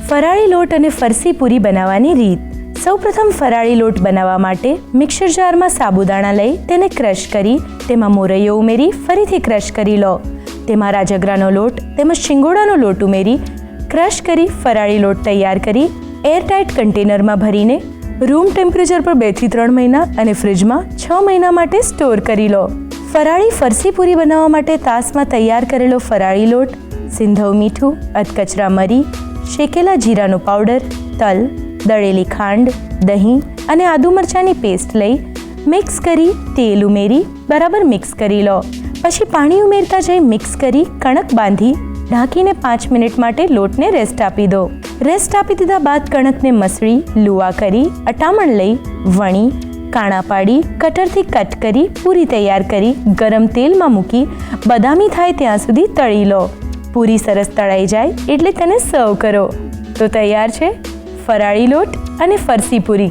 ફરાળી લોટ અને ફરસી પૂરી બનાવવાની રીત. સૌપ્રથમ ફરાળી લોટ બનાવવા માટે મિક્સર જારમાં સાબુદાણા લઈ તેને ક્રશ કરી તેમાં મોરૈયો ઉમેરી ફરીથી ક્રશ કરી લો. તેમાં રાજગરાનો લોટ તેમજ શિંગોડાનો લોટ ઉમેરી ક્રશ કરી ફરાળી લોટ તૈયાર કરી એરટાઇટ કન્ટેનરમાં ભરીને રૂમ ટેમ્પરેચર પર 2 થી 3 મહિના અને ફ્રિજમાં 6 મહિના માટે સ્ટોર કરી લો. ફરાળી ફરસી પૂરી બનાવવા માટે તાસમાં તૈયાર કરેલો ફરાળી લોટ, સિંધવ મીઠું, અધકચરા મરી, શેકેલા જીરાનો પાવડર, તલ, દળેલી ખાંડ, દહીં અને આદુ મરચાંની પેસ્ટ લઈ મિક્સ કરી તેલ ઉમેરી બરાબર મિક્સ કરી લો. પછી પાણી ઉમેરતા જઈ મિક્સ કરી કણક બાંધી ઢાંકીને 5 મિનિટ માટે લોટને રેસ્ટ આપી દો. રેસ્ટ આપી દીધા બાદ કણકને મસળી લુવા કરી અટામણ લઈ વણી કાણા પાડી કટરથી કટ કરી પૂરી તૈયાર કરી ગરમ તેલમાં મૂકી બદામી થાય ત્યાં સુધી તળી લો. પૂરી સરસ તળાઈ જાય એટલે તેને સર્વ કરો. તો તૈયાર છે ફરાળી લોટ અને ફરસી પૂરી.